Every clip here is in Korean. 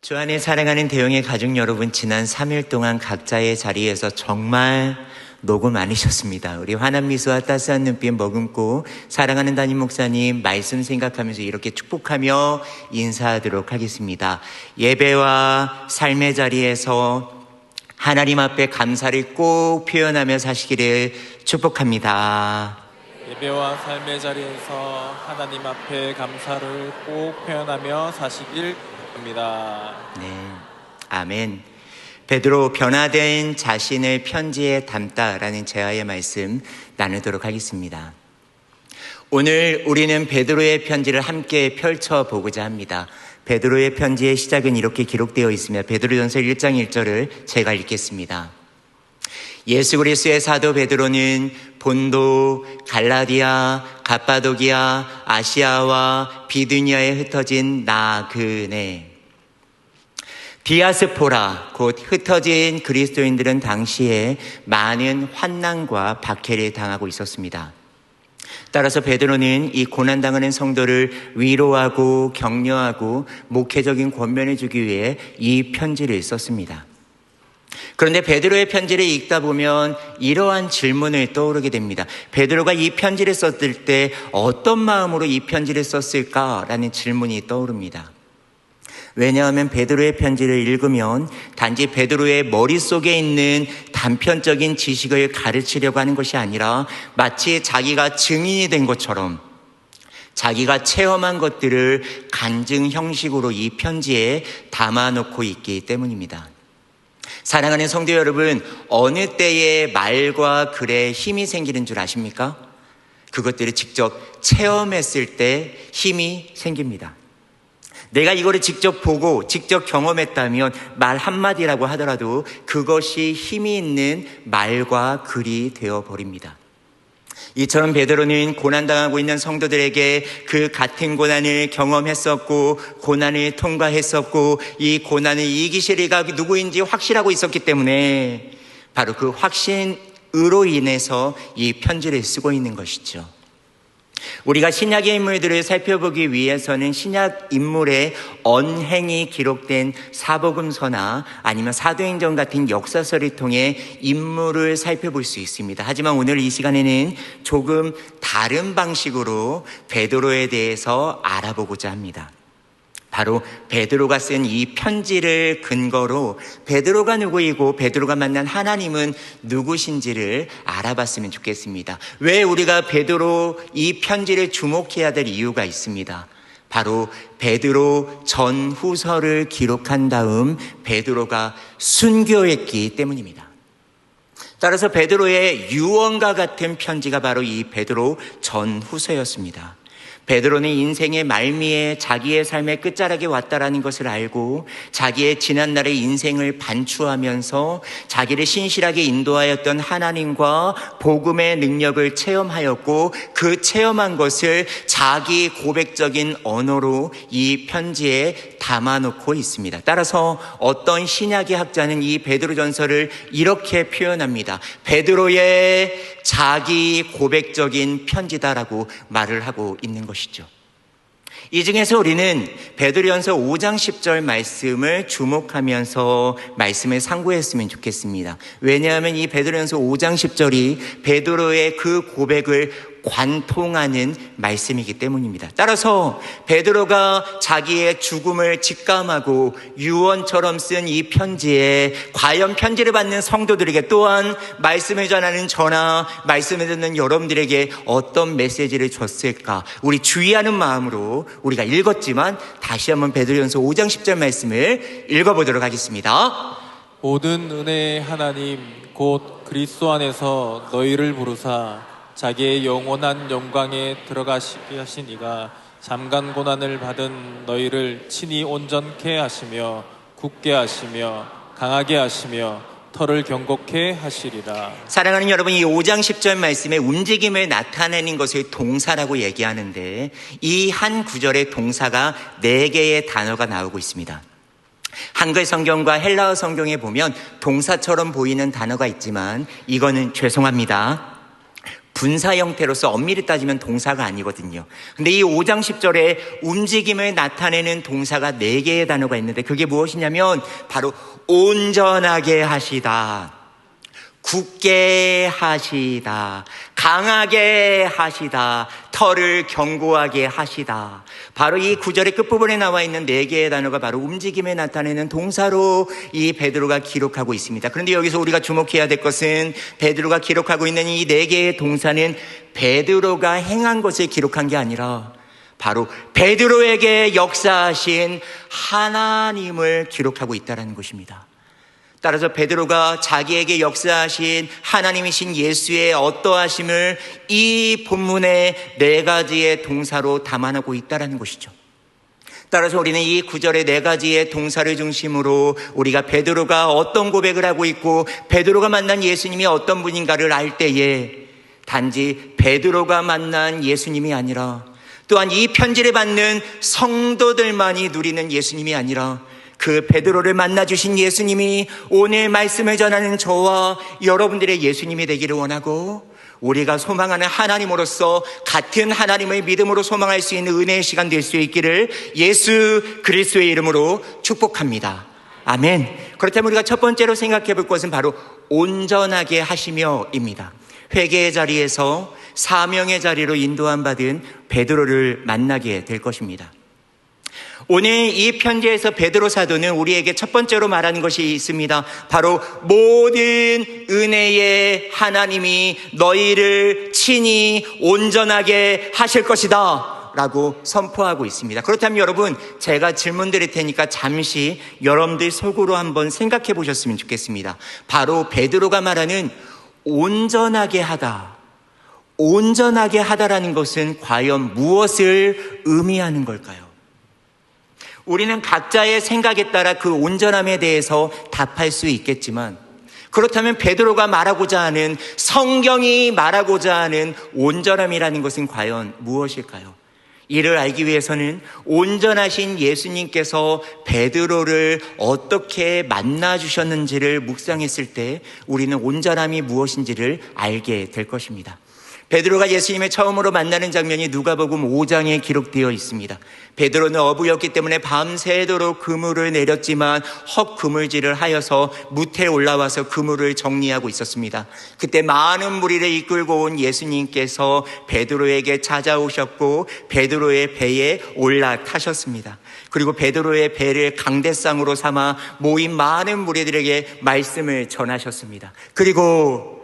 주 안에 사랑하는 대영의 가족 여러분, 지난 3일 동안 각자의 자리에서 정말 노고 많으셨습니다. 우리 환한 미소와 따스한 눈빛 머금고 사랑하는 담임 목사님 말씀 생각하면서 이렇게 축복하며 인사하도록 하겠습니다. 예배와 삶의 자리에서 하나님 앞에 감사를 꼭 표현하며 사시기를 축복합니다. 예배와 삶의 자리에서 하나님 앞에 감사를 꼭 표현하며 사시길 바랍니다. 네, 아멘. 베드로, 변화된 자신을 편지에 담다라는 제아의 말씀 나누도록 하겠습니다. 오늘 우리는 베드로의 편지를 함께 펼쳐보고자 합니다. 베드로의 편지의 시작은 이렇게 기록되어 있습니다. 베드로전서 1장 1절을 제가 읽겠습니다. 예수 그리스도의 사도 베드로는 본도, 갈라디아, 갑바도기아, 아시아와 비두니아에 흩어진 나그네, 디아스포라, 곧 흩어진 그리스도인들은 당시에 많은 환난과 박해를 당하고 있었습니다. 따라서 베드로는 이 고난당하는 성도를 위로하고 격려하고 목회적인 권면을 주기 위해 이 편지를 썼습니다. 그런데 베드로의 편지를 읽다 보면 이러한 질문을 떠오르게 됩니다. 베드로가 이 편지를 썼을 때 어떤 마음으로 이 편지를 썼을까라는 질문이 떠오릅니다. 왜냐하면 베드로의 편지를 읽으면 단지 베드로의 머릿속에 있는 단편적인 지식을 가르치려고 하는 것이 아니라 마치 자기가 증인이 된 것처럼 자기가 체험한 것들을 간증 형식으로 이 편지에 담아놓고 있기 때문입니다. 사랑하는 성도 여러분, 어느 때에 말과 글에 힘이 생기는 줄 아십니까? 그것들을 직접 체험했을 때 힘이 생깁니다. 내가 이거를 직접 보고 직접 경험했다면 말 한마디라고 하더라도 그것이 힘이 있는 말과 글이 되어버립니다. 이처럼 베드로는 고난당하고 있는 성도들에게 그 같은 고난을 경험했었고 고난을 통과했었고 이 고난을 이기실 이가 누구인지 확실하고 있었기 때문에 바로 그 확신으로 인해서 이 편지를 쓰고 있는 것이죠. 우리가 신약의 인물들을 살펴보기 위해서는 신약 인물의 언행이 기록된 사복음서나 아니면 사도행전 같은 역사서를 통해 인물을 살펴볼 수 있습니다. 하지만 오늘 이 시간에는 조금 다른 방식으로 베드로에 대해서 알아보고자 합니다. 바로 베드로가 쓴 이 편지를 근거로 베드로가 누구이고 베드로가 만난 하나님은 누구신지를 알아봤으면 좋겠습니다. 왜 우리가 베드로 이 편지를 주목해야 될 이유가 있습니다. 바로 베드로 전후서를 기록한 다음 베드로가 순교했기 때문입니다. 따라서 베드로의 유언과 같은 편지가 바로 이 베드로 전후서였습니다. 베드로는 인생의 말미에 자기의 삶의 끝자락에 왔다라는 것을 알고 자기의 지난날의 인생을 반추하면서 자기를 신실하게 인도하였던 하나님과 복음의 능력을 체험하였고 그 체험한 것을 자기 고백적인 언어로 이 편지에 담아놓고 있습니다. 따라서 어떤 신약의 학자는 이 베드로전서를 이렇게 표현합니다. 베드로의 자기 고백적인 편지다라고 말을 하고 있는 것이죠. 이 중에서 우리는 베드로전서 5장 10절 말씀을 주목하면서 말씀을 상고했으면 좋겠습니다. 왜냐하면 이 베드로전서 5장 10절이 베드로의 그 고백을 관통하는 말씀이기 때문입니다. 따라서 베드로가 자기의 죽음을 직감하고 유언처럼 쓴 이 편지에 과연 편지를 받는 성도들에게 또한 말씀을 전하는 저나 말씀을 듣는 여러분들에게 어떤 메시지를 줬을까? 우리 주의하는 마음으로 우리가 읽었지만 다시 한번 베드로전서 5장 10절 말씀을 읽어보도록 하겠습니다. 모든 은혜의 하나님 곧 그리스도 안에서 너희를 부르사 자기의 영원한 영광에 들어가시게 하신 이가 잠깐 고난을 받은 너희를 친히 온전케 하시며 굳게 하시며 강하게 하시며 터를 경고케 하시리라. 사랑하는 여러분, 이 5장 10절 말씀에 움직임을 나타내는 것을 동사라고 얘기하는데 이 한 구절의 동사가 4개의 단어가 나오고 있습니다. 한글 성경과 헬라어 성경에 보면 동사처럼 보이는 단어가 있지만 이거는 죄송합니다. 분사 형태로서 엄밀히 따지면 동사가 아니거든요. 근데 이 5장 10절에 움직임을 나타내는 동사가 4개의 단어가 있는데 그게 무엇이냐면 바로 온전하게 하시다, 굳게 하시다, 강하게 하시다, 털을 견고하게 하시다. 바로 이 구절의 끝부분에 나와 있는 4개의 단어가 바로 움직임에 나타내는 동사로 이 베드로가 기록하고 있습니다. 그런데 여기서 우리가 주목해야 될 것은 베드로가 기록하고 있는 이 4개의 동사는 베드로가 행한 것을 기록한 게 아니라 바로 베드로에게 역사하신 하나님을 기록하고 있다는 것입니다. 따라서 베드로가 자기에게 역사하신 하나님이신 예수의 어떠하심을 이 본문의 4가지의 동사로 담아내고 있다는 것이죠. 따라서 우리는 이 구절의 4가지의 동사를 중심으로 우리가 베드로가 어떤 고백을 하고 있고 베드로가 만난 예수님이 어떤 분인가를 알 때에 단지 베드로가 만난 예수님이 아니라 또한 이 편지를 받는 성도들만이 누리는 예수님이 아니라 그 베드로를 만나주신 예수님이 오늘 말씀을 전하는 저와 여러분들의 예수님이 되기를 원하고 우리가 소망하는 하나님으로서 같은 하나님의 믿음으로 소망할 수 있는 은혜의 시간 될 수 있기를 예수 그리스도의 이름으로 축복합니다. 아멘. 그렇다면 우리가 첫 번째로 생각해 볼 것은 바로 온전하게 하시며입니다. 회개의 자리에서 사명의 자리로 인도함 받은 베드로를 만나게 될 것입니다. 오늘 이 편지에서 베드로 사도는 우리에게 첫 번째로 말하는 것이 있습니다. 바로 모든 은혜의 하나님이 너희를 친히 온전하게 하실 것이다 라고 선포하고 있습니다. 그렇다면 여러분, 제가 질문 드릴 테니까 잠시 여러분들 속으로 한번 생각해 보셨으면 좋겠습니다. 바로 베드로가 말하는 온전하게 하다, 온전하게 하다라는 것은 과연 무엇을 의미하는 걸까요? 우리는 각자의 생각에 따라 그 온전함에 대해서 답할 수 있겠지만 그렇다면 베드로가 말하고자 하는, 성경이 말하고자 하는 온전함이라는 것은 과연 무엇일까요? 이를 알기 위해서는 온전하신 예수님께서 베드로를 어떻게 만나주셨는지를 묵상했을 때 우리는 온전함이 무엇인지를 알게 될 것입니다. 베드로가 예수님을 처음으로 만나는 장면이 누가복음 5장에 기록되어 있습니다. 베드로는 어부였기 때문에 밤새도록 그물을 내렸지만 헛그물질을 하여서 무태에 올라와서 그물을 정리하고 있었습니다. 그때 많은 무리를 이끌고 온 예수님께서 베드로에게 찾아오셨고 베드로의 배에 올라타셨습니다. 그리고 베드로의 배를 강대상으로 삼아 모인 많은 무리들에게 말씀을 전하셨습니다. 그리고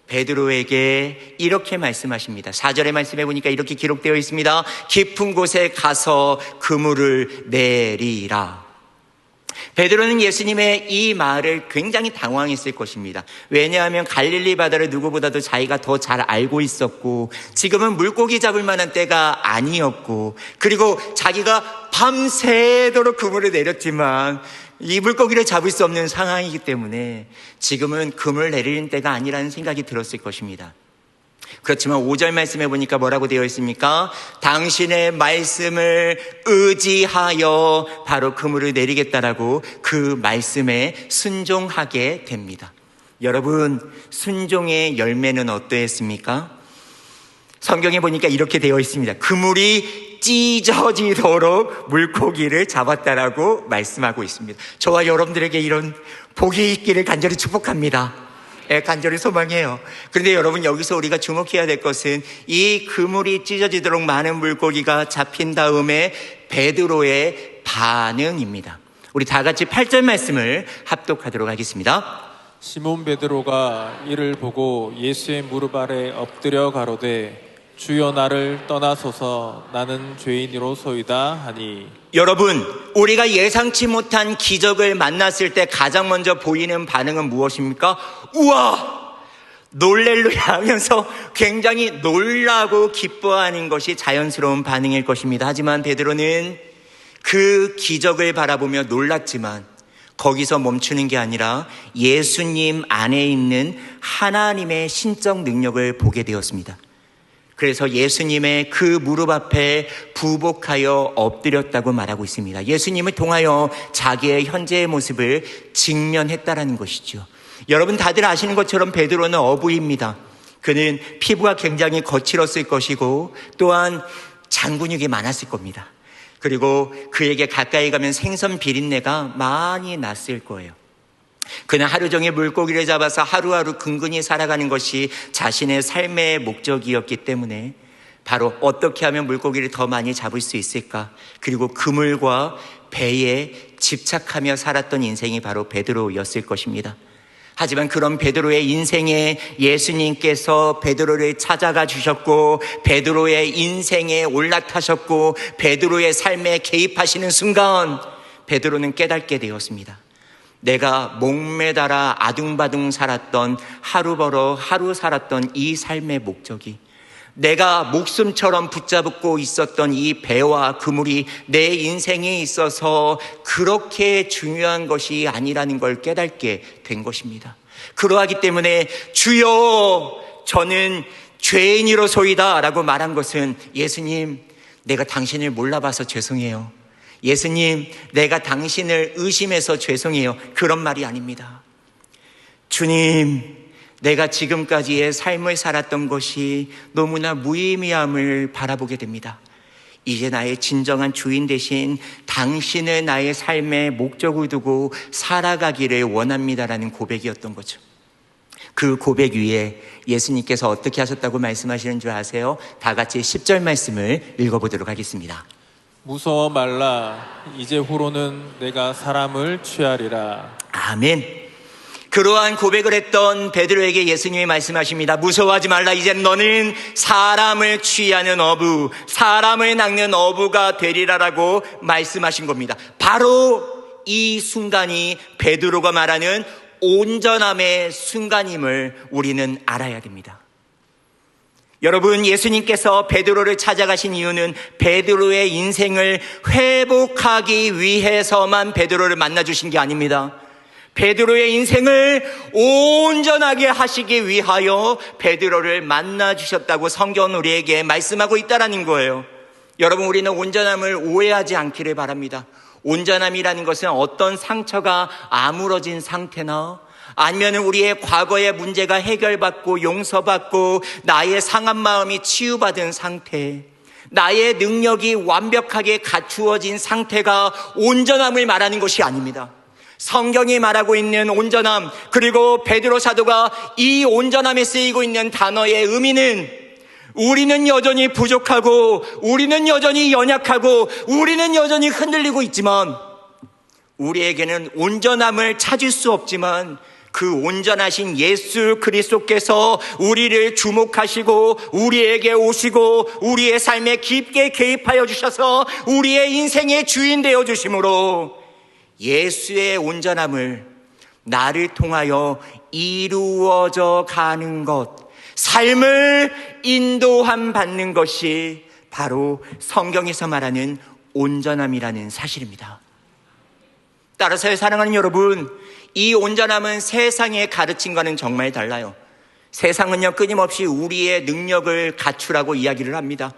베드로에게 이렇게 말씀하십니다. 4절의 말씀해 보니까 이렇게 기록되어 있습니다. 깊은 곳에 가서 그물을 내리라. 베드로는 예수님의 이 말을 굉장히 당황했을 것입니다. 왜냐하면 갈릴리 바다를 누구보다도 자기가 더 잘 알고 있었고 지금은 물고기 잡을 만한 때가 아니었고 그리고 자기가 밤새도록 그물을 내렸지만 이 물고기를 잡을 수 없는 상황이기 때문에 지금은 그물 내리는 때가 아니라는 생각이 들었을 것입니다. 그렇지만 5절 말씀해 보니까 뭐라고 되어 있습니까? 당신의 말씀을 의지하여 바로 그물을 내리겠다라고 그 말씀에 순종하게 됩니다. 여러분, 순종의 열매는 어떠했습니까? 성경에 보니까 이렇게 되어 있습니다. 그물이 찢어지도록 물고기를 잡았다라고 말씀하고 있습니다. 저와 여러분들에게 이런 복이 있기를 간절히 축복합니다. 간절히 소망해요. 그런데 여러분, 여기서 우리가 주목해야 될 것은 이 그물이 찢어지도록 많은 물고기가 잡힌 다음에 베드로의 반응입니다. 우리 다 같이 8절 말씀을 합독하도록 하겠습니다. 시몬 베드로가 이를 보고 예수의 무릎 아래 엎드려 가로되 주여 나를 떠나소서 나는 죄인이로소이다 하니. 여러분, 우리가 예상치 못한 기적을 만났을 때 가장 먼저 보이는 반응은 무엇입니까? 우와! 놀렐루야 하면서 굉장히 놀라고 기뻐하는 것이 자연스러운 반응일 것입니다. 하지만 베드로는 그 기적을 바라보며 놀랐지만 거기서 멈추는 게 아니라 예수님 안에 있는 하나님의 신적 능력을 보게 되었습니다. 그래서 예수님의 그 무릎 앞에 부복하여 엎드렸다고 말하고 있습니다. 예수님을 통하여 자기의 현재의 모습을 직면했다라는 것이죠. 여러분 다들 아시는 것처럼 베드로는 어부입니다. 그는 피부가 굉장히 거칠었을 것이고 또한 장근육이 많았을 겁니다. 그리고 그에게 가까이 가면 생선 비린내가 많이 났을 거예요. 그는 하루 종일 물고기를 잡아서 하루하루 근근히 살아가는 것이 자신의 삶의 목적이었기 때문에 바로 어떻게 하면 물고기를 더 많이 잡을 수 있을까, 그리고 그물과 배에 집착하며 살았던 인생이 바로 베드로였을 것입니다. 하지만 그런 베드로의 인생에 예수님께서 베드로를 찾아가 주셨고 베드로의 인생에 올라타셨고 베드로의 삶에 개입하시는 순간 베드로는 깨닫게 되었습니다. 내가 목매달아 아둥바둥 살았던, 하루 벌어 하루 살았던 이 삶의 목적이, 내가 목숨처럼 붙잡고 있었던 이 배와 그물이 내 인생에 있어서 그렇게 중요한 것이 아니라는 걸 깨닫게 된 것입니다. 그러하기 때문에 주여 저는 죄인이로소이다 라고 말한 것은, 예수님 내가 당신을 몰라봐서 죄송해요, 예수님 내가 당신을 의심해서 죄송해요, 그런 말이 아닙니다. 주님, 내가 지금까지의 삶을 살았던 것이 너무나 무의미함을 바라보게 됩니다. 이제 나의 진정한 주인 대신 당신을 나의 삶의 목적을 두고 살아가기를 원합니다라는 고백이었던 거죠. 그 고백 위에 예수님께서 어떻게 하셨다고 말씀하시는 줄 아세요? 다 같이 10절 말씀을 읽어보도록 하겠습니다. 무서워 말라. 이제 후로는 내가 사람을 취하리라. 아멘. 그러한 고백을 했던 베드로에게 예수님이 말씀하십니다. 무서워하지 말라. 이제 너는 사람을 취하는 어부, 사람을 낚는 어부가 되리라라고 말씀하신 겁니다. 바로 이 순간이 베드로가 말하는 온전함의 순간임을 우리는 알아야 됩니다. 여러분, 예수님께서 베드로를 찾아가신 이유는 베드로의 인생을 회복하기 위해서만 베드로를 만나주신 게 아닙니다. 베드로의 인생을 온전하게 하시기 위하여 베드로를 만나주셨다고 성경은 우리에게 말씀하고 있다는 거예요. 여러분, 우리는 온전함을 오해하지 않기를 바랍니다. 온전함이라는 것은 어떤 상처가 아물어진 상태나 아니면 우리의 과거의 문제가 해결받고 용서받고 나의 상한 마음이 치유받은 상태, 나의 능력이 완벽하게 갖추어진 상태가 온전함을 말하는 것이 아닙니다. 성경이 말하고 있는 온전함, 그리고 베드로 사도가 이 온전함에 쓰이고 있는 단어의 의미는, 우리는 여전히 부족하고 우리는 여전히 연약하고 우리는 여전히 흔들리고 있지만, 우리에게는 온전함을 찾을 수 없지만 그 온전하신 예수 그리스도께서 우리를 주목하시고 우리에게 오시고 우리의 삶에 깊게 개입하여 주셔서 우리의 인생의 주인 되어 주심으로 예수의 온전함을 나를 통하여 이루어져 가는 것, 삶을 인도함 받는 것이 바로 성경에서 말하는 온전함이라는 사실입니다. 따라서 사랑하는 여러분, 이 온전함은 세상의 가르침과는 정말 달라요. 세상은요, 끊임없이 우리의 능력을 갖추라고 이야기를 합니다.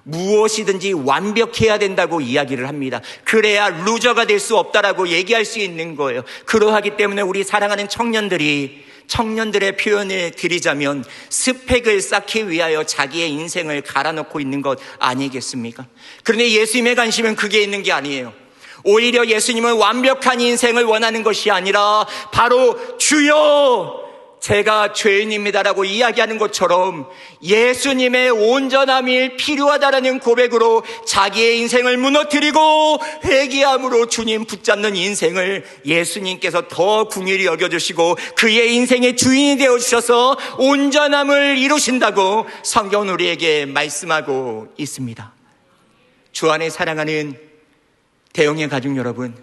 무엇이든지 완벽해야 된다고 이야기를 합니다. 그래야 루저가 될 수 없다라고 얘기할 수 있는 거예요. 그러하기 때문에 우리 사랑하는 청년들의 표현을 드리자면 스펙을 쌓기 위하여 자기의 인생을 갈아넣고 있는 것 아니겠습니까? 그런데 예수님의 관심은 그게 있는 게 아니에요. 오히려 예수님은 완벽한 인생을 원하는 것이 아니라 바로 주여 제가 죄인입니다라고 이야기하는 것처럼 예수님의 온전함이 필요하다라는 고백으로 자기의 인생을 무너뜨리고 회개함으로 주님 붙잡는 인생을 예수님께서 더 긍휼히 여겨주시고 그의 인생의 주인이 되어주셔서 온전함을 이루신다고 성경은 우리에게 말씀하고 있습니다. 주 안에 사랑하는 대형의 가족 여러분,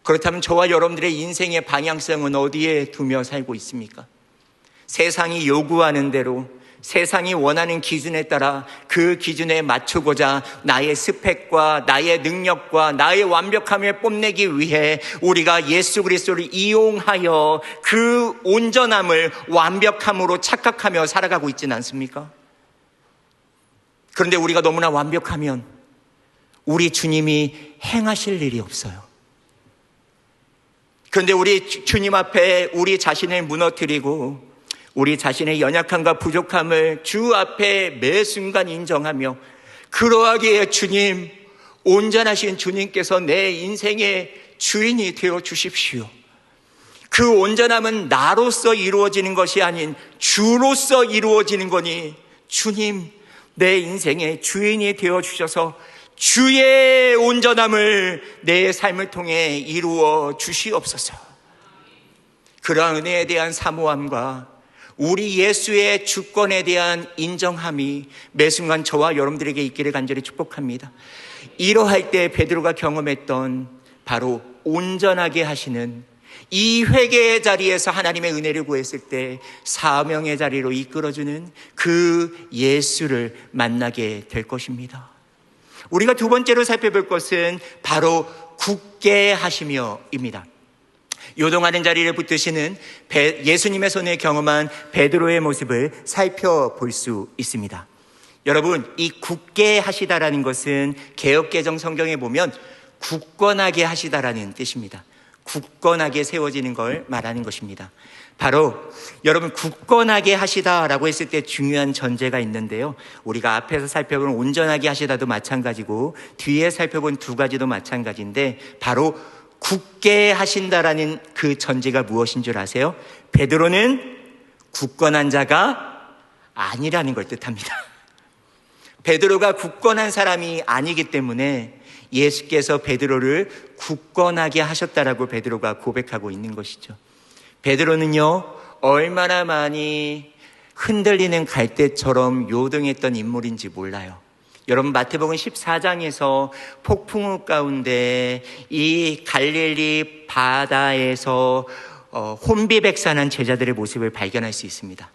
그렇다면 저와 여러분들의 인생의 방향성은 어디에 두며 살고 있습니까? 세상이 요구하는 대로, 세상이 원하는 기준에 따라 그 기준에 맞추고자 나의 스펙과 나의 능력과 나의 완벽함을 뽐내기 위해 우리가 예수 그리스도를 이용하여 그 온전함을 완벽함으로 착각하며 살아가고 있지는 않습니까? 그런데 우리가 너무나 완벽하면 우리 주님이 행하실 일이 없어요. 그런데 우리 주님 앞에 우리 자신을 무너뜨리고 우리 자신의 연약함과 부족함을 주 앞에 매 순간 인정하며 그러하기에 주님, 온전하신 주님께서 내 인생의 주인이 되어 주십시오. 그 온전함은 나로서 이루어지는 것이 아닌 주로서 이루어지는 거니 주님, 내 인생의 주인이 되어 주셔서 주의 온전함을 내 삶을 통해 이루어 주시옵소서. 그러한 은혜에 대한 사모함과 우리 예수의 주권에 대한 인정함이 매 순간 저와 여러분들에게 있기를 간절히 축복합니다. 이러할 때 베드로가 경험했던 바로 온전하게 하시는 이 회개의 자리에서 하나님의 은혜를 구했을 때 사명의 자리로 이끌어주는 그 예수를 만나게 될 것입니다. 우리가 두 번째로 살펴볼 것은 바로 굳게 하시며입니다. 요동하는 자리를 붙드시는 예수님의 손에 경험한 베드로의 모습을 살펴볼 수 있습니다. 여러분, 이 굳게 하시다라는 것은 개역개정 성경에 보면 굳건하게 하시다라는 뜻입니다. 굳건하게 세워지는 걸 말하는 것입니다. 바로 여러분, 굳건하게 하시다라고 했을 때 중요한 전제가 있는데요, 우리가 앞에서 살펴본 온전하게 하시다도 마찬가지고 뒤에 살펴본 두 가지도 마찬가지인데 바로 굳게 하신다라는 그 전제가 무엇인 줄 아세요? 베드로는 굳건한 자가 아니라는 걸 뜻합니다. 베드로가 굳건한 사람이 아니기 때문에 예수께서 베드로를 굳건하게 하셨다라고 베드로가 고백하고 있는 것이죠. 베드로는요, 얼마나 많이 흔들리는 갈대처럼 요동했던 인물인지 몰라요. 여러분, 마태복음 14장에서 폭풍우 가운데 이 갈릴리 바다에서 혼비백산한 제자들의 모습을 발견할 수 있습니다.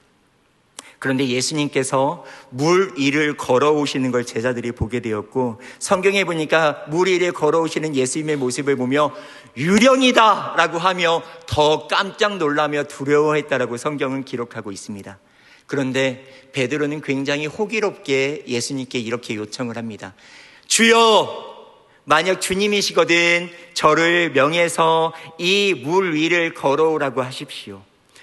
그런데 예수님께서 물 위를 걸어오시는 걸 제자들이 보게 되었고, 성경에 보니까 물 위를 걸어오시는 예수님의 모습을 보며 유령이다 라고 하며 더 깜짝 놀라며 두려워했다라고 성경은 기록하고 있습니다. 그런데 베드로는 굉장히 호기롭게 예수님께 이렇게 요청을 합니다. 주여, 만약 주님이시거든 저를 명해서 이 물 위를 걸어오라고 하십시오.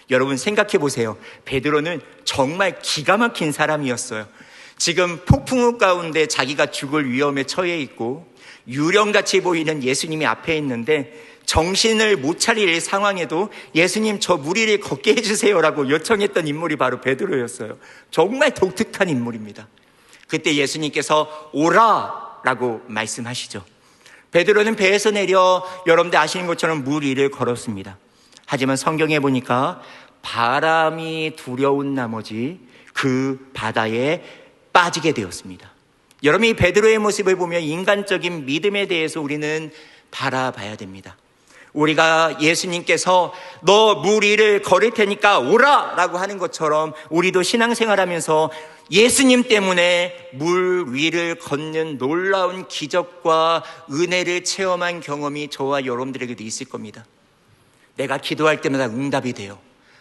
여러분, 생각해 보세요. 베드로는 정말 기가 막힌 사람이었어요. 지금 폭풍우 가운데 자기가 죽을 위험에 처해 있고 유령같이 보이는 예수님이 앞에 있는데 정신을 못 차릴 상황에도 예수님, 저 물 위를 걷게 해주세요라고 요청했던 인물이 바로 베드로였어요. 정말 독특한 인물입니다. 그때 예수님께서 오라 라고 말씀하시죠. 베드로는 배에서 내려 여러분들 아시는 것처럼 물 위를 걸었습니다. 하지만 성경에 보니까 바람이 두려운 나머지 그 바다에 빠지게 되었습니다. 여러분, 이 베드로의 모습을 보며 인간적인 믿음에 대해서 우리는 바라봐야 됩니다. 우리가 예수님께서 너 물 위를 걸을 테니까 오라 라고 하는 것처럼 우리도 신앙생활하면서 예수님 때문에 물 위를 걷는 놀라운 기적과 은혜를 체험한 경험이 저와 여러분들에게도 있을 겁니다. 내가 기도할 때마다 응답이 돼요.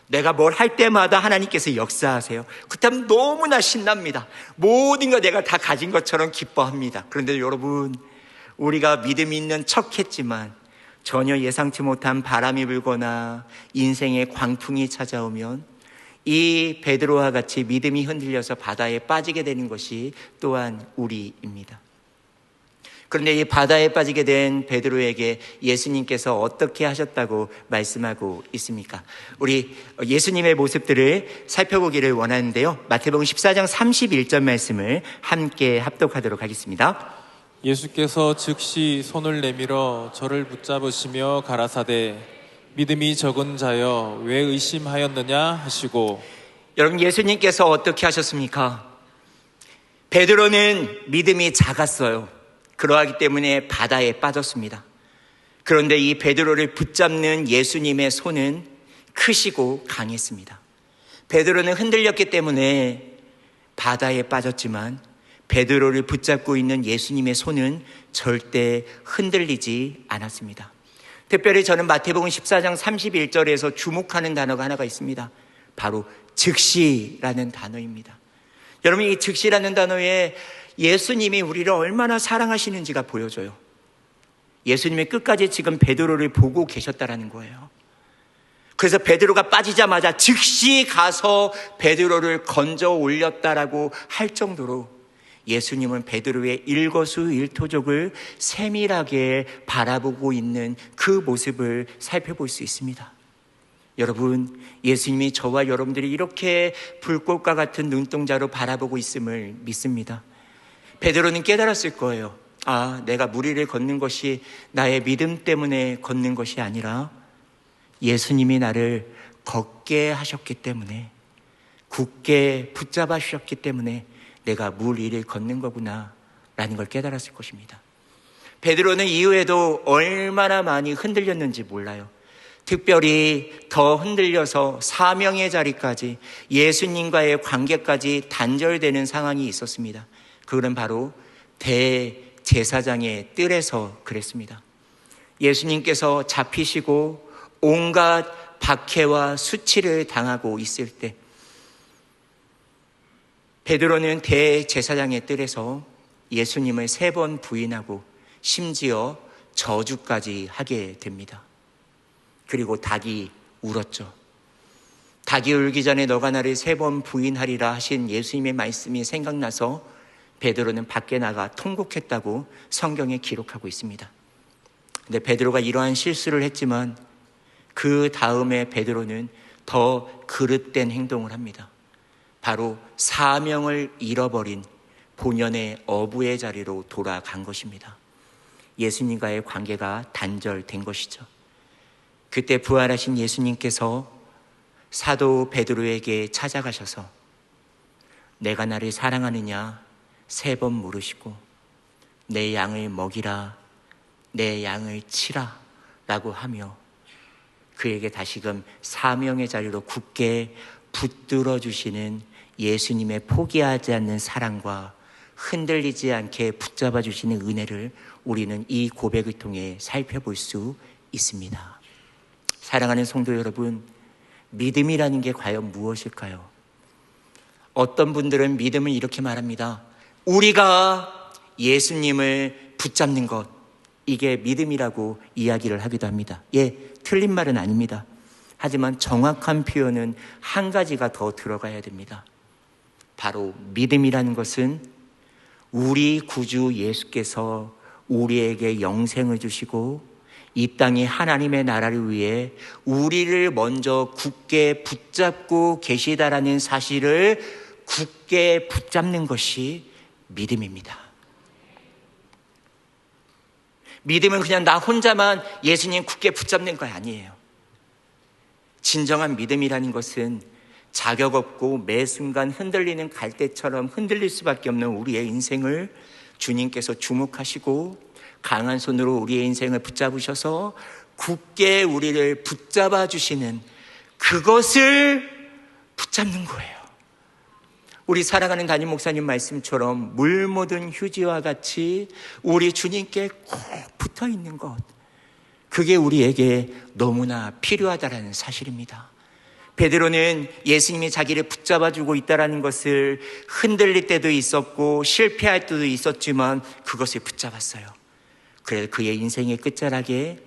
내가 뭘 할 때마다 하나님께서 역사하세요. 그때면 너무나 신납니다. 모든 거 내가 다 가진 것처럼 기뻐합니다. 그런데 여러분, 우리가 믿음 있는 척했지만 전혀 예상치 못한 바람이 불거나 인생의 광풍이 찾아오면 이 베드로와 같이 믿음이 흔들려서 바다에 빠지게 되는 것이 또한 우리입니다. 그런데 이 바다에 빠지게 된 베드로에게 예수님께서 어떻게 하셨다고 말씀하고 있습니까? 우리 예수님의 모습들을 살펴보기를 원하는데요, 마태복음 14장 31절 말씀을 함께 합독하도록 하겠습니다. 예수께서 즉시 손을 내밀어 저를 붙잡으시며 가라사대 믿음이 적은 자여 왜 의심하였느냐 하시고. 여러분, 예수님께서 어떻게 하셨습니까? 베드로는 믿음이 작았어요. 그러하기 때문에 바다에 빠졌습니다. 그런데 이 베드로를 붙잡는 예수님의 손은 크시고 강했습니다. 베드로는 흔들렸기 때문에 바다에 빠졌지만 베드로를 붙잡고 있는 예수님의 손은 절대 흔들리지 않았습니다. 특별히 저는 마태복음 14장 31절에서 주목하는 단어가 하나가 있습니다. 바로 즉시라는 단어입니다. 여러분, 이 즉시라는 단어에 예수님이 우리를 얼마나 사랑하시는지가 보여져요. 예수님이 끝까지 지금 베드로를 보고 계셨다라는 거예요. 그래서 베드로가 빠지자마자 즉시 가서 베드로를 건져 올렸다라고 할 정도로 예수님은 베드로의 일거수일투족을 세밀하게 바라보고 있는 그 모습을 살펴볼 수 있습니다. 여러분, 예수님이 저와 여러분들이 이렇게 불꽃과 같은 눈동자로 바라보고 있음을 믿습니다. 베드로는 깨달았을 거예요. 아, 내가 물 위를 걷는 것이 나의 믿음 때문에 걷는 것이 아니라 예수님이 나를 걷게 하셨기 때문에, 굳게 붙잡아 주셨기 때문에 내가 물 위를 걷는 거구나 라는 걸 깨달았을 것입니다. 베드로는 이후에도 얼마나 많이 흔들렸는지 몰라요. 특별히 더 흔들려서 사명의 자리까지, 예수님과의 관계까지 단절되는 상황이 있었습니다. 그건 바로 대제사장의 뜰에서 그랬습니다. 예수님께서 잡히시고 온갖 박해와 수치를 당하고 있을 때 베드로는 대제사장의 뜰에서 예수님을 3번 부인하고 심지어 저주까지 하게 됩니다. 그리고 닭이 울었죠. 닭이 울기 전에 너가 나를 3번 부인하리라 하신 예수님의 말씀이 생각나서 베드로는 밖에 나가 통곡했다고 성경에 기록하고 있습니다. 근데 베드로가 이러한 실수를 했지만 그 다음에 베드로는 더 그릇된 행동을 합니다. 바로 사명을 잃어버린 본연의 어부의 자리로 돌아간 것입니다. 예수님과의 관계가 단절된 것이죠. 그때 부활하신 예수님께서 사도 베드로에게 찾아가셔서 내가 나를 사랑하느냐 3번 물으시고 내 양을 먹이라, 내 양을 치라 라고 하며 그에게 다시금 사명의 자리로 굳게 붙들어 주시는 예수님의 포기하지 않는 사랑과 흔들리지 않게 붙잡아 주시는 은혜를 우리는 이 고백을 통해 살펴볼 수 있습니다. 사랑하는 성도 여러분, 믿음이라는 게 과연 무엇일까요? 어떤 분들은 믿음을 이렇게 말합니다. 우리가 예수님을 붙잡는 것, 이게 믿음이라고 이야기를 하기도 합니다. 예, 틀린 말은 아닙니다. 하지만 정확한 표현은 한 가지가 더 들어가야 됩니다. 바로 믿음이라는 것은 우리 구주 예수께서 우리에게 영생을 주시고 이 땅에 하나님의 나라를 위해 우리를 먼저 굳게 붙잡고 계시다라는 사실을 굳게 붙잡는 것이 믿음입니다. 믿음은 그냥 나 혼자만 예수님 굳게 붙잡는 거 아니에요. 진정한 믿음이라는 것은 자격 없고 매 순간 흔들리는 갈대처럼 흔들릴 수밖에 없는 우리의 인생을 주님께서 주목하시고 강한 손으로 우리의 인생을 붙잡으셔서 굳게 우리를 붙잡아 주시는 그것을 붙잡는 거예요. 우리 사랑하는 담임 목사님 말씀처럼 물 묻은 휴지와 같이 우리 주님께 꼭 붙어 있는 것, 그게 우리에게 너무나 필요하다는 사실입니다. 베드로는 예수님이 자기를 붙잡아주고 있다는 것을 흔들릴 때도 있었고 실패할 때도 있었지만 그것을 붙잡았어요. 그래서 그의 인생의 끝자락에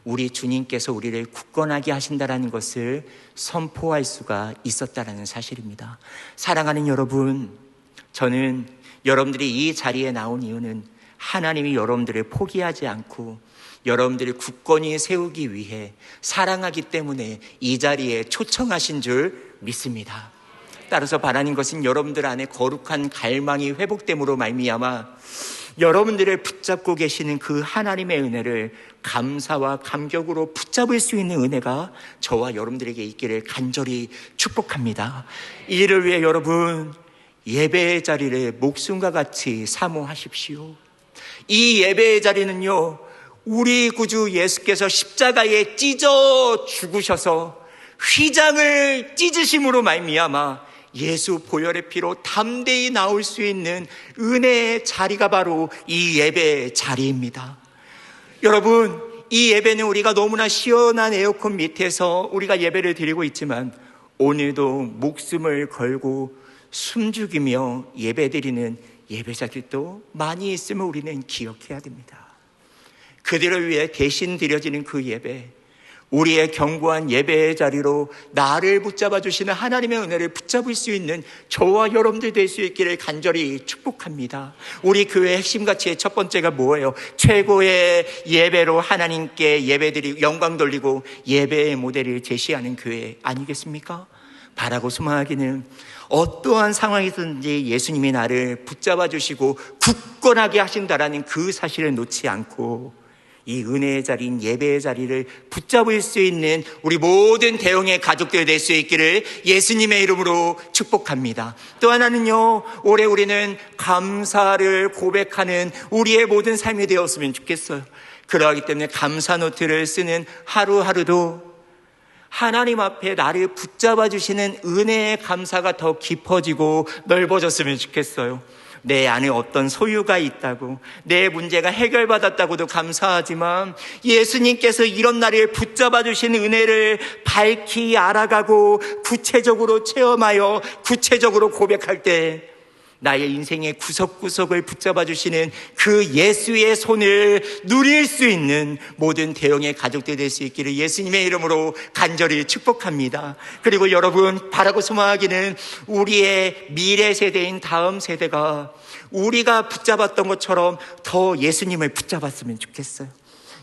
우리 주님께서 우리를 굳건하게 하신다는 것을 선포할 수가 있었다는 사실입니다. 사랑하는 여러분, 저는 여러분들이 이 자리에 나온 이유는 하나님이 여러분들을 포기하지 않고 여러분들을 굳건히 세우기 위해 사랑하기 때문에 이 자리에 초청하신 줄 믿습니다. 따라서 바라는 것은 여러분들 안에 거룩한 갈망이 회복됨으로 말미암아 여러분들을 붙잡고 계시는 그 하나님의 은혜를 감사와 감격으로 붙잡을 수 있는 은혜가 저와 여러분들에게 있기를 간절히 축복합니다. 이를 위해 여러분, 예배의 자리를 목숨과 같이 사모하십시오. 이 예배의 자리는요, 우리 구주 예수께서 십자가에 찢어 죽으셔서 휘장을 찢으심으로 말미암아 예수 보혈의 피로 담대히 나올 수 있는 은혜의 자리가 바로 이 예배의 자리입니다. 여러분, 이 예배는 우리가 너무나 시원한 에어컨 밑에서 우리가 예배를 드리고 있지만 오늘도 목숨을 걸고 숨죽이며 예배 드리는 예배자들도 많이 있음을 우리는 기억해야 됩니다. 그들을 위해 대신 드려지는 그 예배, 우리의 견고한 예배의 자리로 나를 붙잡아 주시는 하나님의 은혜를 붙잡을 수 있는 저와 여러분들 될 수 있기를 간절히 축복합니다. 우리 교회의 핵심 가치의 첫 번째가 뭐예요? 최고의 예배로 하나님께 예배드리고 영광 돌리고 예배의 모델을 제시하는 교회 아니겠습니까? 바라고 소망하기는 어떠한 상황이든지 예수님이 나를 붙잡아 주시고 굳건하게 하신다라는 그 사실을 놓지 않고 이 은혜의 자리인 예배의 자리를 붙잡을 수 있는 우리 모든 대형의 가족들 될 수 있기를 예수님의 이름으로 축복합니다. 또 하나는요, 올해 우리는 감사를 고백하는 우리의 모든 삶이 되었으면 좋겠어요. 그러하기 때문에 감사 노트를 쓰는 하루하루도 하나님 앞에 나를 붙잡아 주시는 은혜의 감사가 더 깊어지고 넓어졌으면 좋겠어요. 내 안에 어떤 소유가 있다고, 내 문제가 해결받았다고도 감사하지만 예수님께서 이런 나를 붙잡아 주신 은혜를 밝히 알아가고 구체적으로 체험하여 구체적으로 고백할 때 나의 인생의 구석구석을 붙잡아 주시는 그 예수의 손을 누릴 수 있는 모든 대형의 가족들 될 수 있기를 예수님의 이름으로 간절히 축복합니다. 그리고 여러분, 바라고 소망하기는 우리의 미래 세대인 다음 세대가 우리가 붙잡았던 것처럼 더 예수님을 붙잡았으면 좋겠어요.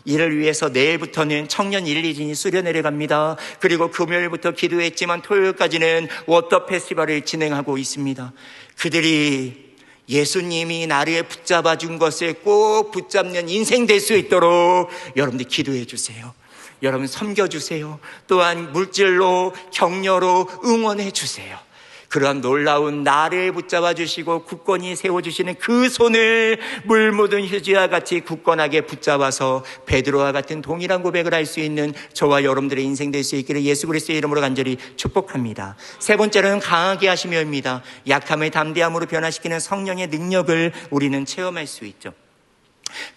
이를 위해서 내일부터는 청년 1, 2진이 수련회를 갑니다. 그리고 금요일부터 기도했지만 토요일까지는 워터 페스티벌을 진행하고 있습니다. 그들이 예수님이 나를 붙잡아 준 것을 꼭 붙잡는 인생 될 수 있도록 여러분들 기도해 주세요. 여러분 섬겨주세요. 또한 물질로 격려로 응원해 주세요. 그러한 놀라운 나를 붙잡아 주시고 굳건히 세워주시는 그 손을 물 묻은 휴지와 같이 굳건하게 붙잡아서 베드로와 같은 동일한 고백을 할 수 있는 저와 여러분들의 인생 될 수 있기를 예수 그리스도의 이름으로 간절히 축복합니다. 세 번째로는 강하게 하시며입니다. 약함을 담대함으로 변화시키는 성령의 능력을 우리는 체험할 수 있죠.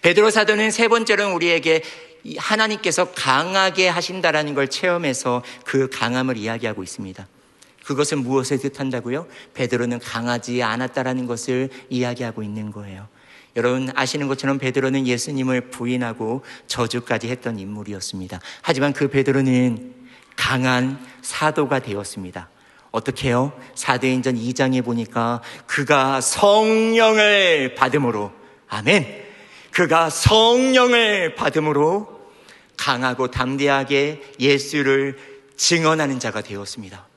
베드로 사도는 세 번째로는 우리에게 하나님께서 강하게 하신다라는 걸 체험해서 그 강함을 이야기하고 있습니다. 그것은 무엇을 뜻한다고요? 베드로는 강하지 않았다라는 것을 이야기하고 있는 거예요. 여러분 아시는 것처럼 베드로는 예수님을 부인하고 저주까지 했던 인물이었습니다. 하지만 그 베드로는 강한 사도가 되었습니다. 어떻게 해요? 사도행전 2장에 보니까 그가 성령을 받음으로, 아멘, 그가 성령을 받음으로 강하고 담대하게 예수를 증언하는 자가 되었습니다.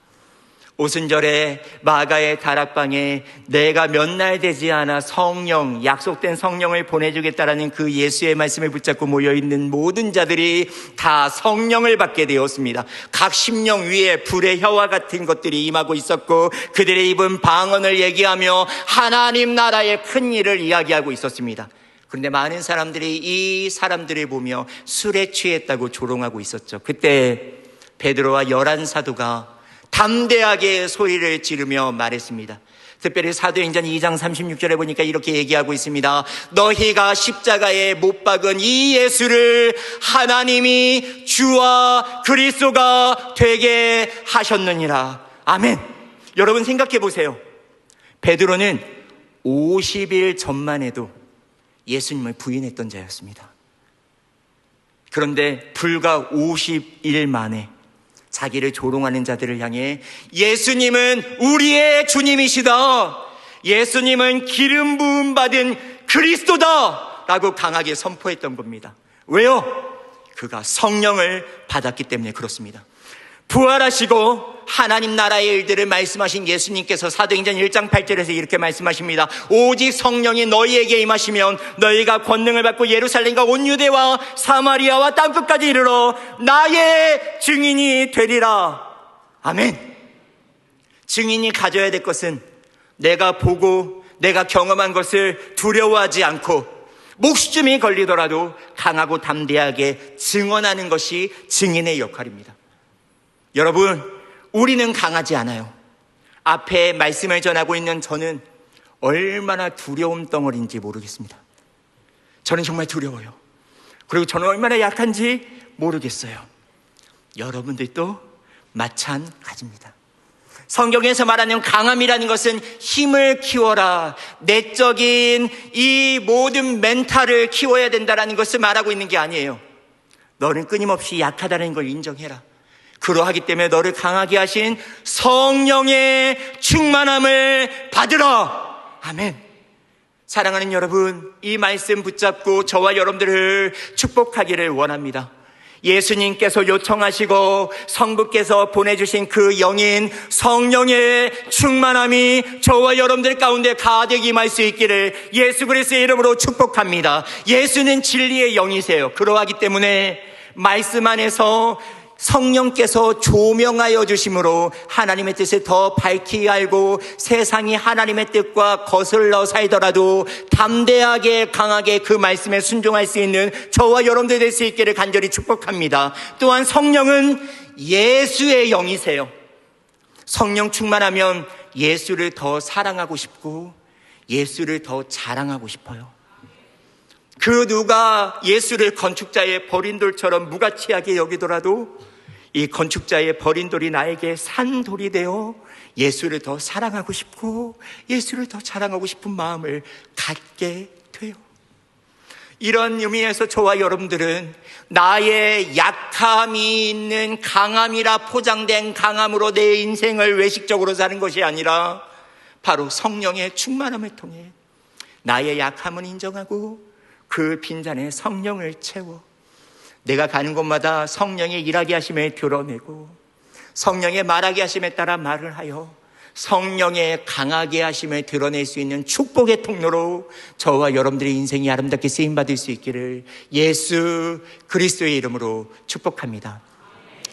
오순절에 마가의 다락방에 내가 몇 날 되지 않아 성령, 약속된 성령을 보내주겠다라는 그 예수의 말씀을 붙잡고 모여있는 모든 자들이 다 성령을 받게 되었습니다. 각 심령 위에 불의 혀와 같은 것들이 임하고 있었고 그들의 입은 방언을 얘기하며 하나님 나라의 큰 일을 이야기하고 있었습니다. 그런데 많은 사람들이 이 사람들을 보며 술에 취했다고 조롱하고 있었죠. 그때 베드로와 11사도가 담대하게 소리를 지르며 말했습니다. 특별히 사도행전 2장 36절에 보니까 이렇게 얘기하고 있습니다. 너희가 십자가에 못 박은 이 예수를 하나님이 주와 그리스도가 되게 하셨느니라. 아멘. 여러분 생각해 보세요. 베드로는 50일 전만 해도 예수님을 부인했던 자였습니다. 그런데 불과 50일 만에 자기를 조롱하는 자들을 향해 예수님은 우리의 주님이시다, 예수님은 기름 부음 받은 그리스도다 라고 강하게 선포했던 겁니다. 왜요? 그가 성령을 받았기 때문에 그렇습니다. 부활하시고 하나님 나라의 일들을 말씀하신 예수님께서 사도행전 1장 8절에서 이렇게 말씀하십니다. 오직 성령이 너희에게 임하시면 너희가 권능을 받고 예루살렘과 온 유대와 사마리아와 땅끝까지 이르러 나의 증인이 되리라. 아멘. 증인이 가져야 될 것은 내가 보고 내가 경험한 것을 두려워하지 않고 목숨이 걸리더라도 강하고 담대하게 증언하는 것이 증인의 역할입니다. 여러분, 우리는 강하지 않아요. 앞에 말씀을 전하고 있는 저는 얼마나 두려움 덩어리인지 모르겠습니다. 저는 정말 두려워요. 그리고 저는 얼마나 약한지 모르겠어요. 여러분들도 마찬가지입니다. 성경에서 말하는 강함이라는 것은 힘을 키워라, 내적인 이 모든 멘탈을 키워야 된다는 것을 말하고 있는 게 아니에요. 너는 끊임없이 약하다는 걸 인정해라. 그러하기 때문에 너를 강하게 하신 성령의 충만함을 받으라. 아멘. 사랑하는 여러분, 이 말씀 붙잡고 저와 여러분들을 축복하기를 원합니다. 예수님께서 요청하시고 성부께서 보내주신 그 영인 성령의 충만함이 저와 여러분들 가운데 가득 임할 수 있기를 예수 그리스도의 이름으로 축복합니다. 예수는 진리의 영이세요. 그러하기 때문에 말씀 안에서 성령께서 조명하여 주심으로 하나님의 뜻을 더 밝히 알고 세상이 하나님의 뜻과 거슬러 살더라도 담대하게 강하게 그 말씀에 순종할 수 있는 저와 여러분들 될 수 있기를 간절히 축복합니다. 또한 성령은 예수의 영이세요. 성령 충만하면 예수를 더 사랑하고 싶고 예수를 더 자랑하고 싶어요. 그 누가 예수를 건축자의 버린 돌처럼 무가치하게 여기더라도 이 건축자의 버린 돌이 나에게 산 돌이 되어 예수를 더 사랑하고 싶고 예수를 더 자랑하고 싶은 마음을 갖게 돼요. 이런 의미에서 저와 여러분들은 나의 약함이 있는 강함이라 포장된 강함으로 내 인생을 외식적으로 사는 것이 아니라 바로 성령의 충만함을 통해 나의 약함은 인정하고 그 빈잔에 성령을 채워 내가 가는 곳마다 성령의 일하게 하심에 드러내고 성령의 말하게 하심에 따라 말을 하여 성령의 강하게 하심을 드러낼 수 있는 축복의 통로로 저와 여러분들의 인생이 아름답게 쓰임받을 수 있기를 예수 그리스도의 이름으로 축복합니다.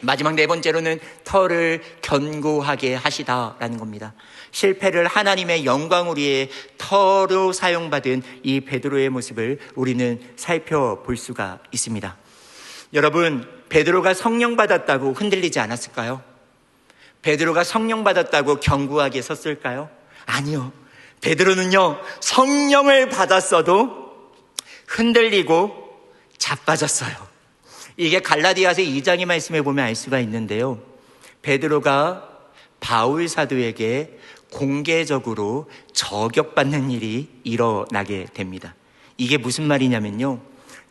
마지막 네 번째로는 터를 견고하게 하시다라는 겁니다. 실패를 하나님의 영광을 위해 터로 사용받은 이 베드로의 모습을 우리는 살펴볼 수가 있습니다. 여러분, 베드로가 성령 받았다고 흔들리지 않았을까요? 베드로가 성령 받았다고 견고하게 섰을까요? 아니요. 베드로는요, 성령을 받았어도 흔들리고 자빠졌어요. 이게 갈라디아서 2장의 말씀에 보면 알 수가 있는데요. 베드로가 바울 사도에게 공개적으로 저격받는 일이 일어나게 됩니다. 이게 무슨 말이냐면요.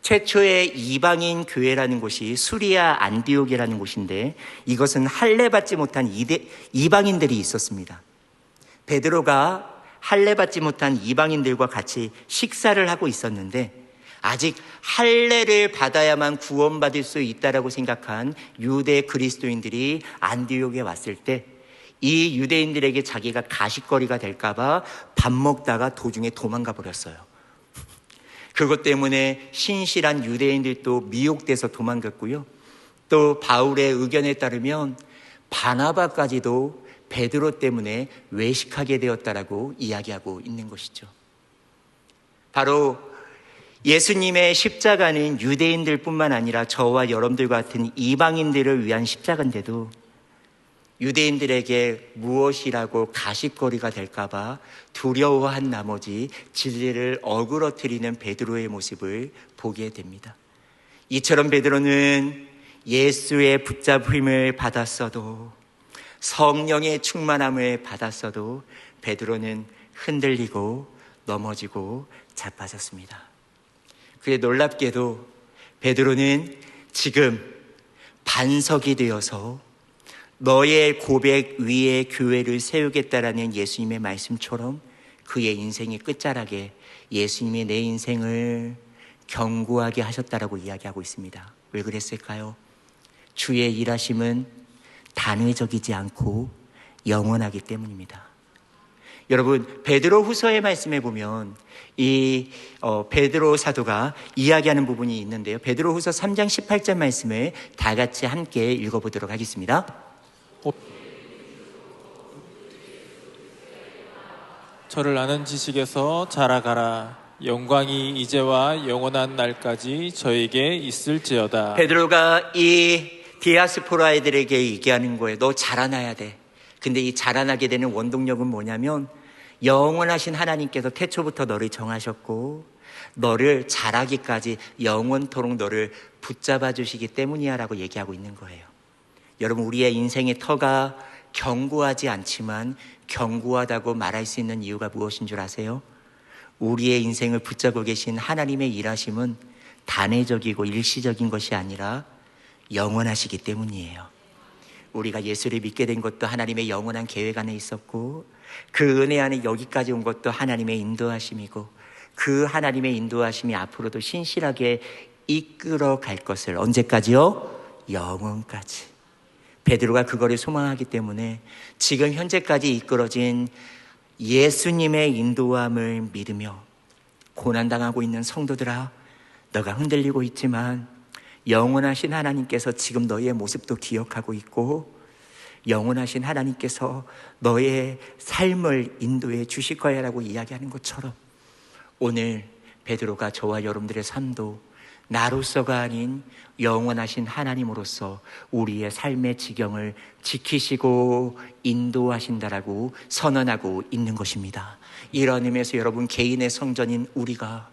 최초의 이방인 교회라는 곳이 수리아 안디옥이라는 곳인데 이것은 할례받지 못한 이방인들이 있었습니다. 베드로가 할례받지 못한 이방인들과 같이 식사를 하고 있었는데 아직 할례를 받아야만 구원받을 수 있다라고 생각한 유대 그리스도인들이 안디옥에 왔을 때 이 유대인들에게 자기가 가십거리가 될까봐 밥 먹다가 도중에 도망가 버렸어요. 그것 때문에 신실한 유대인들도 미혹돼서 도망갔고요. 또 바울의 의견에 따르면 바나바까지도 베드로 때문에 외식하게 되었다라고 이야기하고 있는 것이죠. 바로 예수님의 십자가는 유대인들뿐만 아니라 저와 여러분들 같은 이방인들을 위한 십자가인데도 유대인들에게 무엇이라고 가십거리가 될까봐 두려워한 나머지 진리를 어그러뜨리는 베드로의 모습을 보게 됩니다. 이처럼 베드로는 예수의 붙잡힘을 받았어도 성령의 충만함을 받았어도 베드로는 흔들리고 넘어지고 자빠졌습니다. 그래 놀랍게도 베드로는 지금 반석이 되어서 너의 고백 위에 교회를 세우겠다라는 예수님의 말씀처럼 그의 인생의 끝자락에 예수님이 내 인생을 견고하게 하셨다라고 이야기하고 있습니다. 왜 그랬을까요? 주의 일하심은 단회적이지 않고 영원하기 때문입니다. 여러분, 베드로 후서의 말씀에 보면 이 베드로 사도가 이야기하는 부분이 있는데요. 베드로 후서 3장 18절 말씀을 다 같이 함께 읽어보도록 하겠습니다. 저를 아는 지식에서 자라가라. 영광이 이제와 영원한 날까지 저에게 있을지어다. 베드로가 이 디아스포라애들에게 얘기하는 거예요. 너 자라나야 돼. 근데 이 자라나게 되는 원동력은 뭐냐면 영원하신 하나님께서 태초부터 너를 정하셨고 너를 자라기까지 영원토록 너를 붙잡아 주시기 때문이야 라고 얘기하고 있는 거예요. 여러분, 우리의 인생의 터가 견고하지 않지만 견고하다고 말할 수 있는 이유가 무엇인 줄 아세요? 우리의 인생을 붙잡고 계신 하나님의 일하심은 단회적이고 일시적인 것이 아니라 영원하시기 때문이에요. 우리가 예수를 믿게 된 것도 하나님의 영원한 계획 안에 있었고, 그 은혜 안에 여기까지 온 것도 하나님의 인도하심이고, 그 하나님의 인도하심이 앞으로도 신실하게 이끌어 갈 것을 언제까지요? 영원까지. 베드로가 그거를 소망하기 때문에 지금 현재까지 이끌어진 예수님의 인도함을 믿으며, 고난당하고 있는 성도들아, 너가 흔들리고 있지만 영원하신 하나님께서 지금 너의 모습도 기억하고 있고, 영원하신 하나님께서 너의 삶을 인도해 주실 거야 라고 이야기하는 것처럼, 오늘 베드로가 저와 여러분들의 삶도 나로서가 아닌 영원하신 하나님으로서 우리의 삶의 지경을 지키시고 인도하신다라고 선언하고 있는 것입니다. 이런 의미에서 여러분, 개인의 성전인 우리가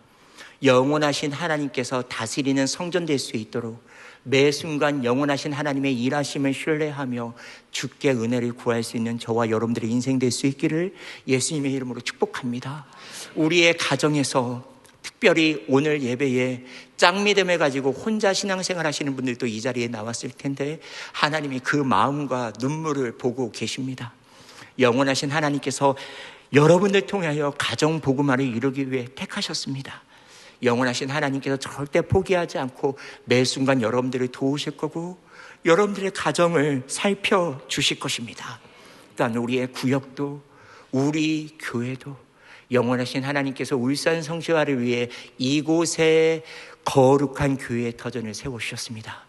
영원하신 하나님께서 다스리는 성전 될 수 있도록 매 순간 영원하신 하나님의 일하심을 신뢰하며 주께 은혜를 구할 수 있는 저와 여러분들의 인생 될 수 있기를 예수님의 이름으로 축복합니다. 우리의 가정에서, 특별히 오늘 예배에 짱믿음을 가지고 혼자 신앙생활 하시는 분들도 이 자리에 나왔을 텐데, 하나님이 그 마음과 눈물을 보고 계십니다. 영원하신 하나님께서 여러분들 통하여 가정 복음화를 이루기 위해 택하셨습니다. 영원하신 하나님께서 절대 포기하지 않고 매 순간 여러분들을 도우실 거고, 여러분들의 가정을 살펴주실 것입니다. 또한 우리의 구역도, 우리 교회도 영원하신 하나님께서 울산 성시화를 위해 이곳에 거룩한 교회의 터전을 세워주셨습니다.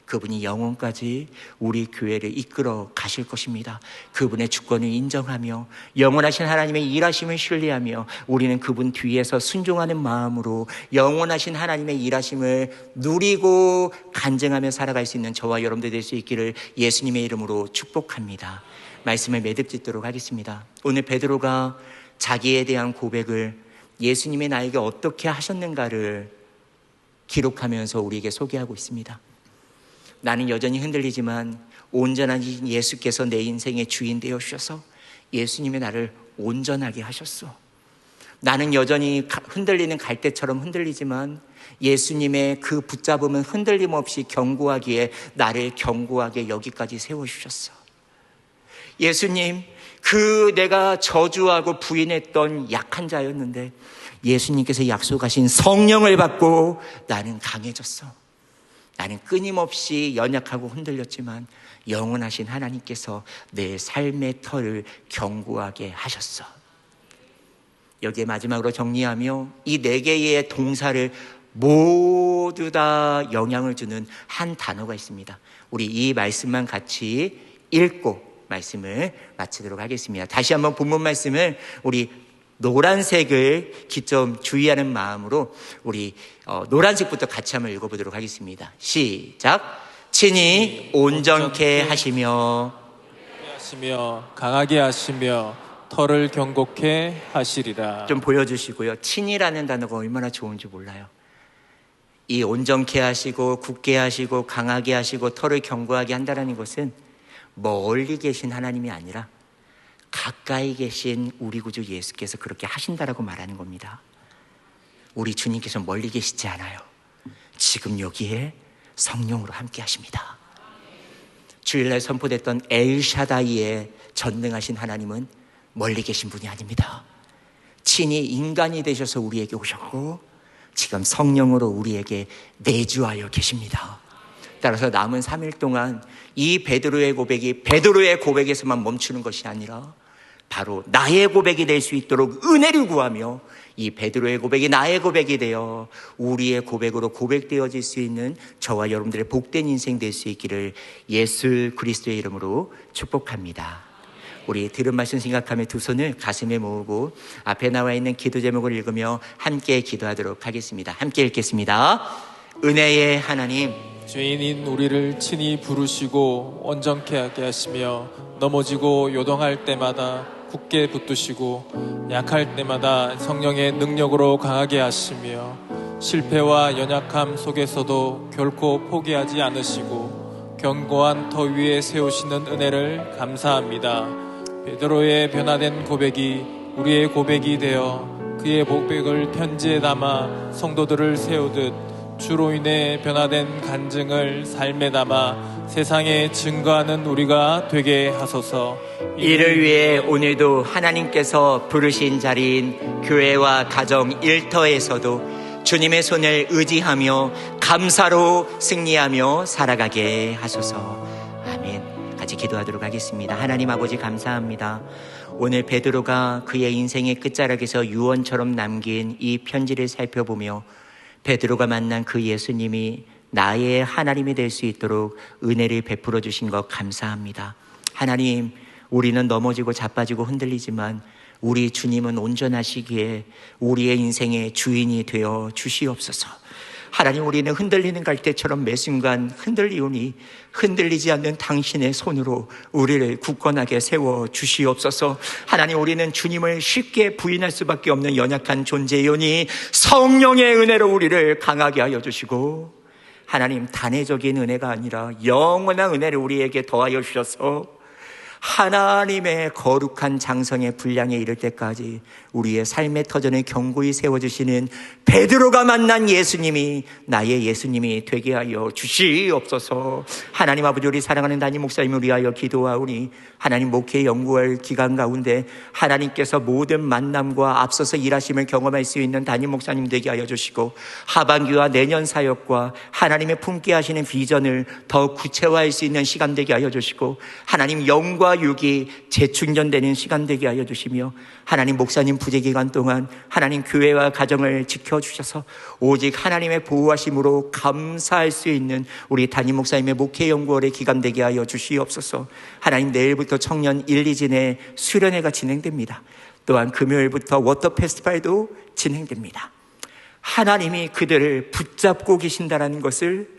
그분이 영원까지 우리 교회를 이끌어 가실 것입니다. 그분의 주권을 인정하며 영원하신 하나님의 일하심을 신뢰하며 우리는 그분 뒤에서 순종하는 마음으로 영원하신 하나님의 일하심을 누리고 간증하며 살아갈 수 있는 저와 여러분들 될 수 있기를 예수님의 이름으로 축복합니다. 말씀을 매듭짓도록 하겠습니다. 오늘 베드로가 자기에 대한 고백을 예수님이 나에게 어떻게 하셨는가를 기록하면서 우리에게 소개하고 있습니다. 나는 여전히 흔들리지만 온전한 예수께서 내 인생의 주인 되어 주셔서 예수님이 나를 온전하게 하셨어. 나는 여전히 흔들리는 갈대처럼 흔들리지만 예수님의 그 붙잡음은 흔들림 없이 견고하기에 나를 견고하게 여기까지 세워주셨어. 예수님, 그 내가 저주하고 부인했던 약한 자였는데 예수님께서 약속하신 성령을 받고 나는 강해졌어. 나는 끊임없이 연약하고 흔들렸지만 영원하신 하나님께서 내 삶의 터를 견고하게 하셨어. 여기에 마지막으로 정리하며 이 4개의 동사를 모두 다 영향을 주는 한 단어가 있습니다. 우리 이 말씀만 같이 읽고 말씀을 마치도록 하겠습니다. 다시 한번 본문 말씀을 우리 노란색을 기점 주의하는 마음으로 우리 노란색부터 같이 한번 읽어보도록 하겠습니다. 시작. 친히 온전케 하시며 강하게 하시며 터를 견고케 하시리라. 좀 보여주시고요. 친이라는 단어가 얼마나 좋은지 몰라요. 이 온전케 하시고 굳게 하시고 강하게 하시고 터를 견고하게 한다는 것은 멀리 계신 하나님이 아니라 가까이 계신 우리 구주 예수께서 그렇게 하신다라고 말하는 겁니다. 우리 주님께서 멀리 계시지 않아요. 지금 여기에 성령으로 함께 하십니다. 주일날 선포됐던 엘샤다이의 전능하신 하나님은 멀리 계신 분이 아닙니다. 친히 인간이 되셔서 우리에게 오셨고 지금 성령으로 우리에게 내주하여 계십니다. 따라서 남은 3일 동안 이 베드로의 고백이 베드로의 고백에서만 멈추는 것이 아니라 바로 나의 고백이 될 수 있도록 은혜를 구하며 이 베드로의 고백이 나의 고백이 되어 우리의 고백으로 고백되어질 수 있는 저와 여러분들의 복된 인생 될 수 있기를 예수 그리스도의 이름으로 축복합니다. 우리 들은 말씀 생각하며 두 손을 가슴에 모으고 앞에 나와 있는 기도 제목을 읽으며 함께 기도하도록 하겠습니다. 함께 읽겠습니다. 은혜의 하나님, 죄인인 우리를 친히 부르시고 온전케 하게 하시며 넘어지고 요동할 때마다 굳게 붙드시고 약할 때마다 성령의 능력으로 강하게 하시며 실패와 연약함 속에서도 결코 포기하지 않으시고 견고한 터 위에 세우시는 은혜를 감사합니다. 베드로의 변화된 고백이 우리의 고백이 되어 그의 고백을 편지에 담아 성도들을 세우듯 주로 인해 변화된 간증을 삶에 담아 세상에 증거하는 우리가 되게 하소서. 이를 위해 오늘도 하나님께서 부르신 자리인 교회와 가정 일터에서도 주님의 손을 의지하며 감사로 승리하며 살아가게 하소서. 아멘. 같이 기도하도록 하겠습니다. 하나님 아버지 감사합니다. 오늘 베드로가 그의 인생의 끝자락에서 유언처럼 남긴 이 편지를 살펴보며 베드로가 만난 그 예수님이 나의 하나님이 될 수 있도록 은혜를 베풀어 주신 것 감사합니다. 하나님, 우리는 넘어지고 자빠지고 흔들리지만 우리 주님은 온전하시기에 우리의 인생의 주인이 되어 주시옵소서. 하나님, 우리는 흔들리는 갈대처럼 매 순간 흔들리오니 흔들리지 않는 당신의 손으로 우리를 굳건하게 세워 주시옵소서. 하나님, 우리는 주님을 쉽게 부인할 수밖에 없는 연약한 존재이오니 성령의 은혜로 우리를 강하게 하여 주시고, 하나님, 단회적인 은혜가 아니라 영원한 은혜를 우리에게 더하여 주셔서 하나님의 거룩한 장성의 분량에 이를 때까지 우리의 삶의 터전을 견고히 세워주시는 베드로가 만난 예수님이 나의 예수님이 되게 하여 주시옵소서. 하나님 아버지, 우리 사랑하는 담임 목사님을 위하여 기도하오니 하나님 목회 연구할 기간 가운데 하나님께서 모든 만남과 앞서서 일하심을 경험할 수 있는 담임 목사님 되게 하여 주시고, 하반기와 내년 사역과 하나님의 품게 하시는 비전을 더 구체화할 수 있는 시간 되게 하여 주시고, 하나님 영과 육이 재충전되는 시간 되게 하여 주시며, 하나님 목사님 부재 기간 동안 하나님 교회와 가정을 지켜주셔서 오직 하나님의 보호하심으로 감사할 수 있는 우리 담임 목사님의 목회 연구월의 기간 되게 하여 주시옵소서. 하나님, 내일부터 청년 1, 2진의 수련회가 진행됩니다. 또한 금요일부터 워터 페스티벌도 진행됩니다. 하나님이 그들을 붙잡고 계신다라는 것을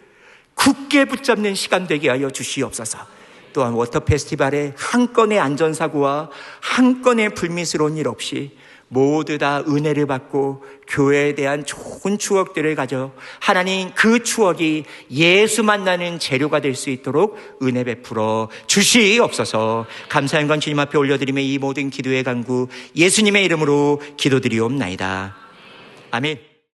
굳게 붙잡는 시간 되게 하여 주시옵소서. 또한 워터 페스티벌에 한 건의 안전사고와 한 건의 불미스러운 일 없이 모두 다 은혜를 받고 교회에 대한 좋은 추억들을 가져 하나님 그 추억이 예수 만나는 재료가 될 수 있도록 은혜 베풀어 주시옵소서. 감사한 건 주님 앞에 올려드리며 이 모든 기도의 간구 예수님의 이름으로 기도드리옵나이다. 아멘.